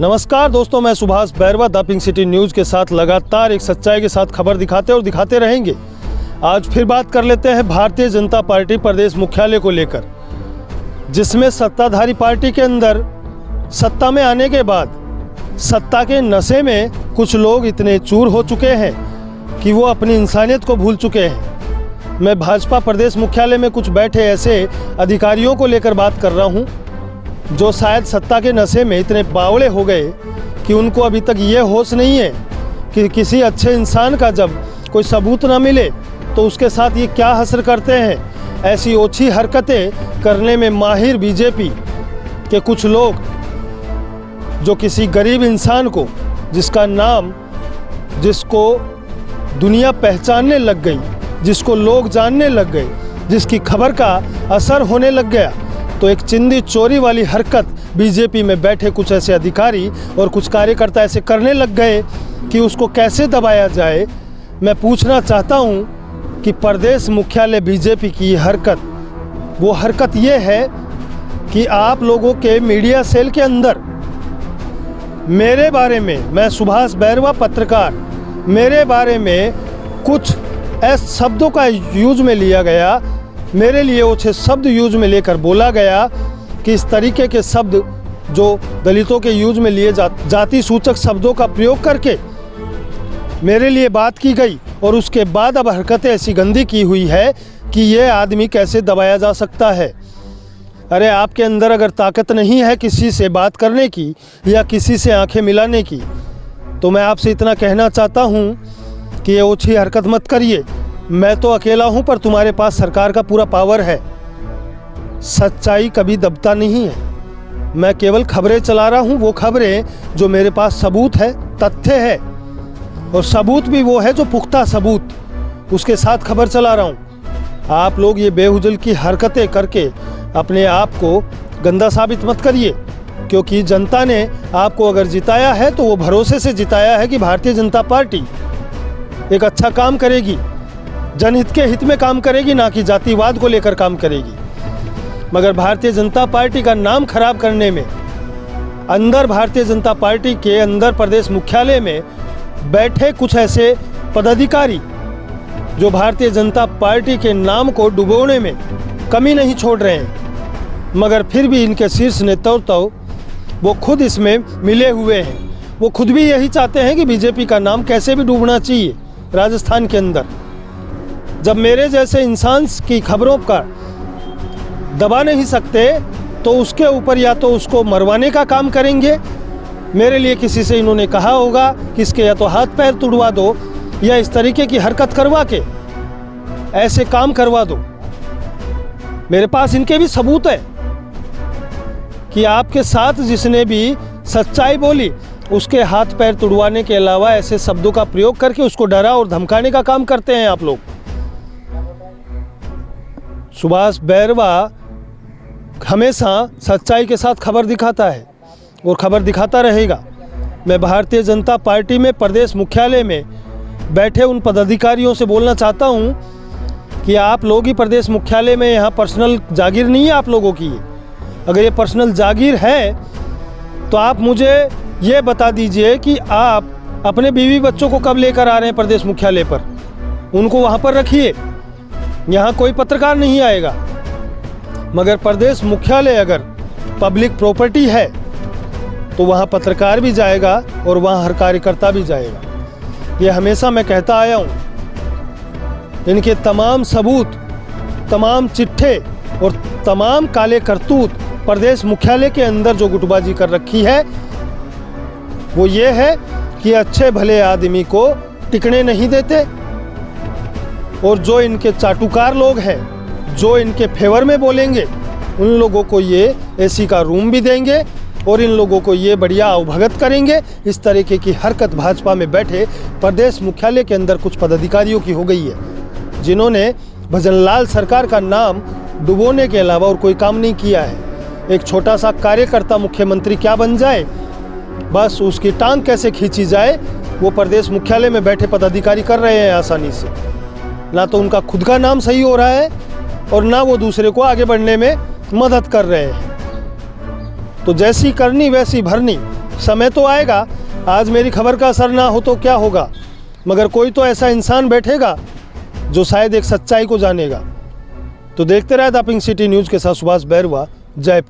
नमस्कार दोस्तों, मैं Subhash Bairwa the pink city news के साथ लगातार एक सच्चाई के साथ खबर दिखाते रहेंगे। आज फिर बात कर लेते हैं भारतीय जनता पार्टी प्रदेश मुख्यालय को लेकर, जिसमें सत्ताधारी पार्टी के अंदर सत्ता में आने के बाद सत्ता के नशे में कुछ लोग इतने चूर हो चुके हैं कि वो अपनी इंसानियत को भूल चुके हैं। मैं भाजपा प्रदेश मुख्यालय में कुछ बैठे ऐसे अधिकारियों को लेकर बात कर रहा हूँ जो शायद सत्ता के नशे में इतने बावड़े हो गए कि उनको अभी तक ये होश नहीं है कि किसी अच्छे इंसान का जब कोई सबूत ना मिले तो उसके साथ ये क्या हसर करते हैं। ऐसी ओछी हरकतें करने में माहिर बीजेपी के कुछ लोग जो किसी गरीब इंसान को जिसका नाम जिसको दुनिया पहचानने लग गई, जिसको लोग जानने लग गए, जिसकी खबर का असर होने लग गया, तो एक चिंदी चोरी वाली हरकत बीजेपी में बैठे कुछ ऐसे अधिकारी और कुछ कार्यकर्ता ऐसे करने लग गए कि उसको कैसे दबाया जाए। मैं पूछना चाहता हूं कि प्रदेश मुख्यालय बीजेपी की हरकत, वो हरकत ये है कि आप लोगों के मीडिया सेल के अंदर मेरे बारे में, मैं सुभाष बैरवा पत्रकार, मेरे बारे में कुछ ऐसे शब्दों का यूज में लिया गया, मेरे लिए ओछे शब्द यूज में लेकर बोला गया कि इस तरीके के शब्द जो दलितों के यूज में लिए जाति सूचक शब्दों का प्रयोग करके मेरे लिए बात की गई। और उसके बाद अब हरकतें ऐसी गंदी की हुई है कि ये आदमी कैसे दबाया जा सकता है। अरे आपके अंदर अगर ताकत नहीं है किसी से बात करने की या किसी से आंखें मिलाने की, तो मैं आपसे इतना कहना चाहता हूँ कि ये ओछी हरकत मत करिए। मैं तो अकेला हूं पर तुम्हारे पास सरकार का पूरा पावर है। सच्चाई कभी दबता नहीं है। मैं केवल खबरें चला रहा हूं, वो खबरें जो मेरे पास सबूत है, तथ्य है, और सबूत भी वो है जो पुख्ता सबूत, उसके साथ खबर चला रहा हूं। आप लोग ये बेहुजल की हरकतें करके अपने आप को गंदा साबित मत करिए, क्योंकि जनता ने आपको अगर जिताया है तो वो भरोसे से जिताया है कि भारतीय जनता पार्टी एक अच्छा काम करेगी, जनहित के हित में काम करेगी, ना कि जातिवाद को लेकर काम करेगी। मगर भारतीय जनता पार्टी का नाम खराब करने में, अंदर भारतीय जनता पार्टी के अंदर प्रदेश मुख्यालय में बैठे कुछ ऐसे पदाधिकारी जो भारतीय जनता पार्टी के नाम को डुबोने में कमी नहीं छोड़ रहे हैं, मगर फिर भी इनके शीर्ष नेता तो वो खुद इसमें मिले हुए हैं। वो खुद भी यही चाहते हैं कि बीजेपी का नाम कैसे भी डूबना चाहिए राजस्थान के अंदर। जब मेरे जैसे इंसान की खबरों का दबा नहीं सकते तो उसके ऊपर या तो उसको मरवाने का काम करेंगे। मेरे लिए किसी से इन्होंने कहा होगा कि इसके या तो हाथ पैर तुड़वा दो या इस तरीके की हरकत करवा के ऐसे काम करवा दो। मेरे पास इनके भी सबूत है कि आपके साथ जिसने भी सच्चाई बोली उसके हाथ पैर तुड़वाने के अलावा ऐसे शब्दों का प्रयोग करके उसको डरा और धमकाने का काम करते हैं आप लोग। सुभाष बैरवा हमेशा सच्चाई के साथ खबर दिखाता है और खबर दिखाता रहेगा। मैं भारतीय जनता पार्टी में प्रदेश मुख्यालय में बैठे उन पदाधिकारियों से बोलना चाहता हूं कि आप लोग ही प्रदेश मुख्यालय में, यहाँ पर्सनल जागीर नहीं है आप लोगों की। अगर ये पर्सनल जागीर है तो आप मुझे ये बता दीजिए कि आप अपने बीवी बच्चों को कब लेकर आ रहे हैं प्रदेश मुख्यालय पर। उनको वहाँ पर रखिए, यहाँ कोई पत्रकार नहीं आएगा। मगर प्रदेश मुख्यालय अगर पब्लिक प्रॉपर्टी है तो वहाँ पत्रकार भी जाएगा और वहाँ हर कार्यकर्ता भी जाएगा। ये हमेशा मैं कहता आया हूँ। इनके तमाम सबूत, तमाम चिट्ठे और तमाम काले करतूत प्रदेश मुख्यालय के अंदर जो गुटबाजी कर रखी है वो ये है कि अच्छे भले आदमी को टिकने नहीं देते, और जो इनके चाटुकार लोग हैं, जो इनके फेवर में बोलेंगे, उन लोगों को ये एसी का रूम भी देंगे और इन लोगों को ये बढ़िया अवभगत करेंगे। इस तरीके की हरकत भाजपा में बैठे प्रदेश मुख्यालय के अंदर कुछ पदाधिकारियों की हो गई है, जिन्होंने भजनलाल सरकार का नाम डुबोने के अलावा और कोई काम नहीं किया है। एक छोटा सा कार्यकर्ता मुख्यमंत्री क्या बन जाए, बस उसकी टांग कैसे खींची जाए, वो प्रदेश मुख्यालय में बैठे पदाधिकारी कर रहे हैं आसानी से। ना तो उनका खुद का नाम सही हो रहा है और ना वो दूसरे को आगे बढ़ने में मदद कर रहे हैं। तो जैसी करनी वैसी भरनी। समय तो आएगा, आज मेरी खबर का असर ना हो तो क्या होगा, मगर कोई तो ऐसा इंसान बैठेगा जो शायद एक सच्चाई को जानेगा। तो देखते रहे द पिंक सिटी न्यूज़ के साथ सुभाष बैरवा, जयपुर।